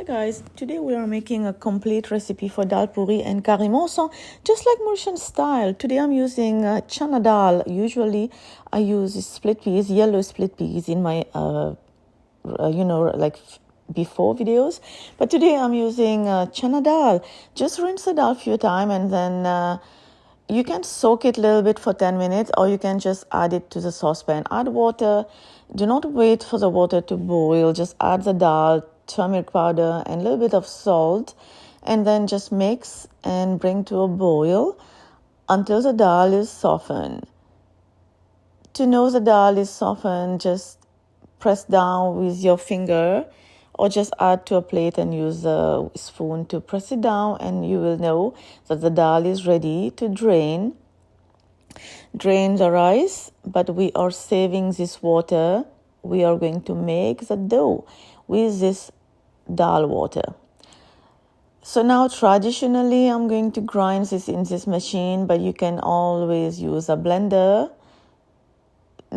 guys, today we are making a complete recipe for dal puri and curry monson, just like Mauritian style. Today I'm using chana dal. Usually I use split peas, yellow split peas in my, before videos. But today I'm using chana dal. Just rinse the dal a few times and then you can soak it a little bit for 10 minutes or you can just add it to the saucepan. Add water. Do not wait for the water to boil. Just add the dal, turmeric powder and a little bit of salt, and then just mix and bring to a boil until the dal is softened. To know the dal is softened, just press down with your finger or just add to a plate and use a spoon to press it down, and you will know that the dal is ready to drain. Drain the rice, but we are saving this water. We are going to make the dough with this dal water. So now traditionally I'm going to grind this in this machine, but you can always use a blender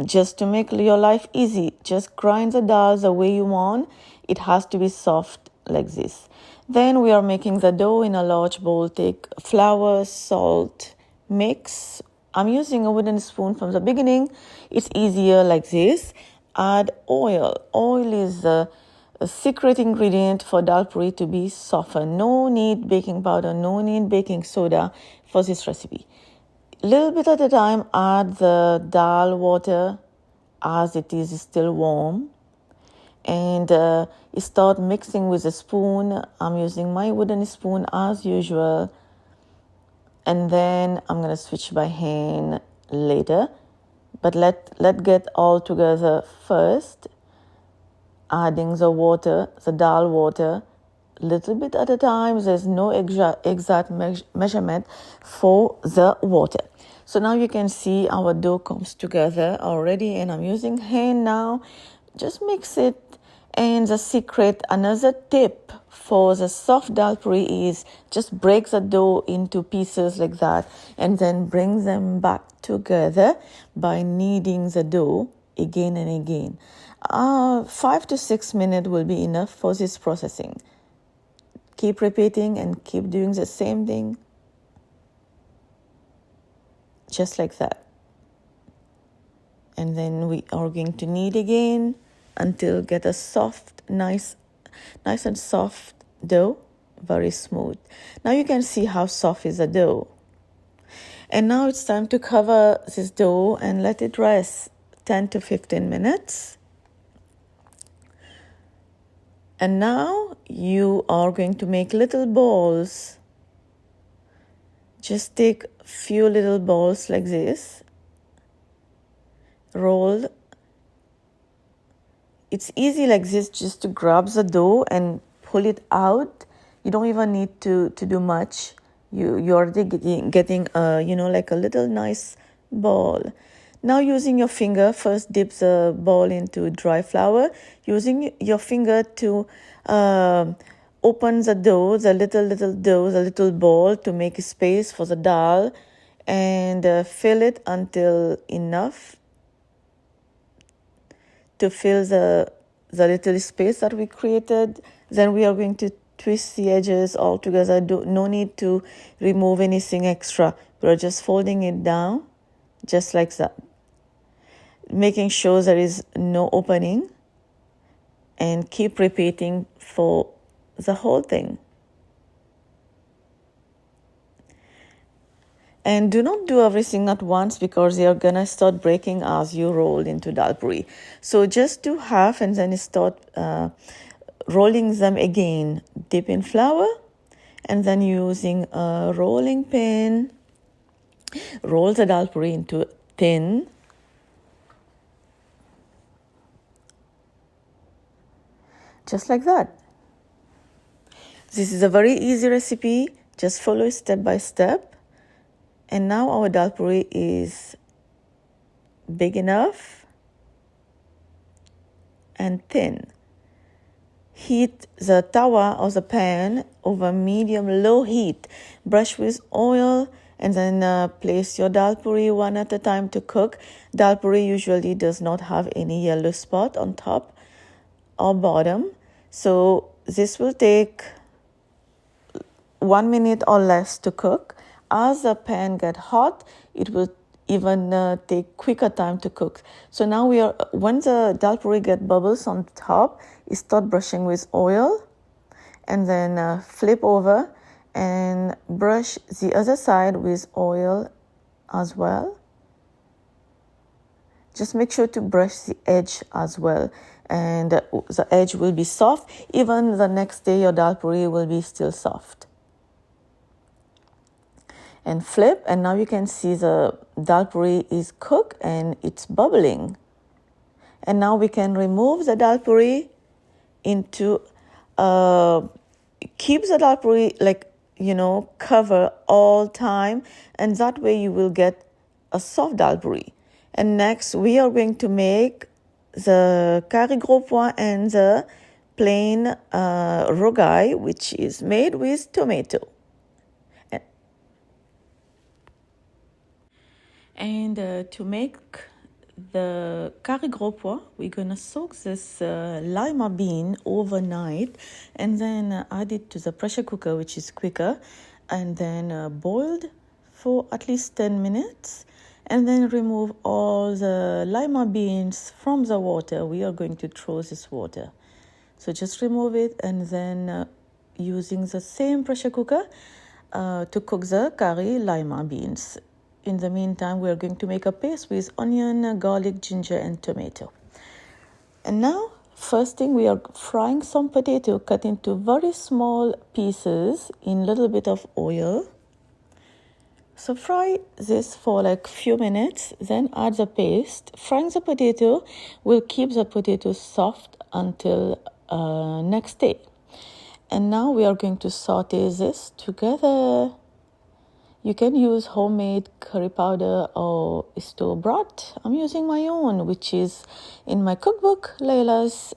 just to make your life easy. Just grind the dal the way you want. It has to be soft like this. Then we are making the dough in a large bowl. Take flour, salt, mix. I'm using a wooden spoon from the beginning. It's easier like this. Add oil. Oil is a secret ingredient for dal puri to be softened. No need baking powder, no need baking soda for this recipe. Little bit at a time, add the dal water as it is still warm, and start mixing with a spoon. I'm using my wooden spoon as usual, and then I'm gonna switch by hand later. But let get all together first. Adding the water, the dal water, little bit at a time. There's no exact measurement for the water. So now you can see our dough comes together already, and I'm using hand now. Just mix it. And the secret, another tip for the soft dal puri is just break the dough into pieces like that and then bring them back together by kneading the dough again and again. 5 to 6 minutes will be enough for this processing. Keep repeating and keep doing the same thing. Just like that. And then we are going to knead again until get a soft, nice and soft dough, very smooth. Now you can see how soft is the dough. And now it's time to cover this dough and let it rest 10 to 15 minutes. And now you are going to make little balls. Just take a few little balls like this. Roll. It's easy like this just to grab the dough and pull it out. You don't even need to do much. You're already getting like a little nice ball. Now using your finger, first dip the ball into dry flour. Using your finger to open the dough, the little ball to make space for the dal, and fill it until enough to fill the little space that we created. Then we are going to twist the edges all together. No need to remove anything extra. We're just folding it down just like that, making sure there is no opening, and keep repeating for the whole thing. And do not do everything at once because they are gonna start breaking as you roll into dal puri. So just do half and then start rolling them again. Dip in flour and then using a rolling pin, roll the dal puri into thin. Just like that. This is a very easy recipe. Just follow step by step. And now our dal puri is big enough and thin. Heat the tawa or the pan over medium-low heat. Brush with oil and then place your dal puri one at a time to cook. Dal puri usually does not have any yellow spot on top or bottom. So this will take 1 minute or less to cook. As the pan get hot, it will even take quicker time to cook. So now when the dal puri get bubbles on top, you start brushing with oil, and then flip over and brush the other side with oil as well. Just make sure to brush the edge as well, and the edge will be soft. Even the next day, your dal puri will be still soft. And flip, and now you can see the dal puri is cooked and it's bubbling. And now we can remove the dal puri into keep the dal puri cover all time, and that way you will get a soft dal puri. And next we are going to make the curry gros-pois and the plain rogai, which is made with tomato. And to make the curry gros-pois, we're gonna soak this lima bean overnight, and then add it to the pressure cooker, which is quicker, and then boiled for at least 10 minutes, and then remove all the lima beans from the water. We are going to throw this water, so just remove it, and then using the same pressure cooker to cook the curry lima beans. In the meantime, we are going to make a paste with onion, garlic, ginger, and tomato. And now, first thing, we are frying some potato cut into very small pieces in a little bit of oil. So fry this for like few minutes, then add the paste. Frying the potato will keep the potato soft until next day. And now we are going to saute this together. You can use homemade curry powder or store-bought. I'm using my own, which is in my cookbook, Laila's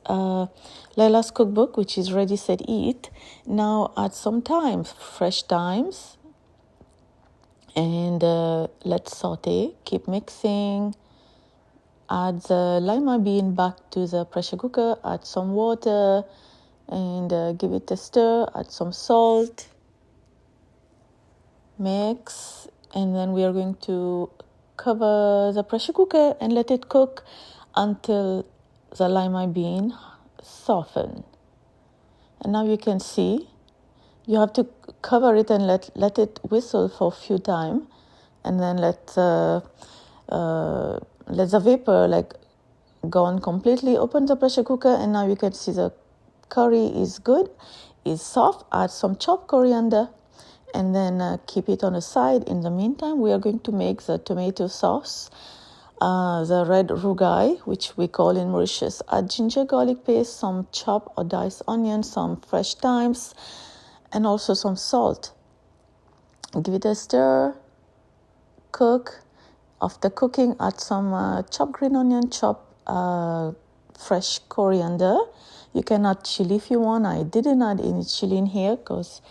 cookbook, which is Ready, Set, Eat. Now add some thymes, fresh thymes, and let's saute. Keep mixing. Add the lima bean back to the pressure cooker. Add some water and give it a stir. Add some salt. Mix, and then we are going to cover the pressure cooker and let it cook until the lima bean soften. And now you can see you have to cover it and let it whistle for a few times, and then let the vapor gone completely. Open the pressure cooker, and now you can see the curry is good, is soft. Add some chopped coriander, and then keep it on the side. In the meantime, we are going to make the tomato sauce, the red rogai, which we call in Mauritius. Add ginger garlic paste, some chopped or diced onions, some fresh thymes, and also some salt. Give it a stir, cook. After cooking, add some chopped green onion, chopped fresh coriander. You can add chili if you want. I didn't add any chili in here because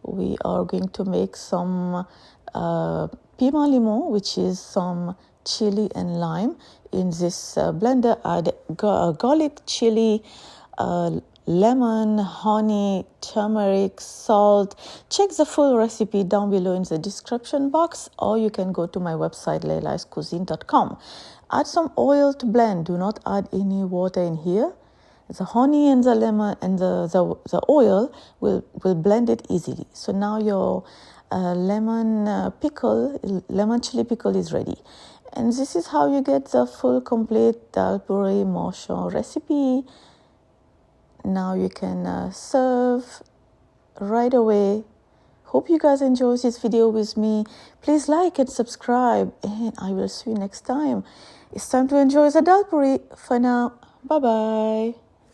we are going to make some Pima Limon, which is some chili and lime. In this blender, add garlic, chili, lemon, honey, turmeric, salt. Check the full recipe down below in the description box, or you can go to my website, leilascuisine.com. Add some oil to blend. Do not add any water in here. The honey and the lemon and the oil will blend it easily. So now your lemon chili pickle is ready. And this is how you get the full complete Dal Puri Manchant recipe. Now you can serve right away. Hope you guys enjoy this video with me. Please like and subscribe, and I will see you next time. It's time to enjoy the Dal Puri. For now, bye-bye.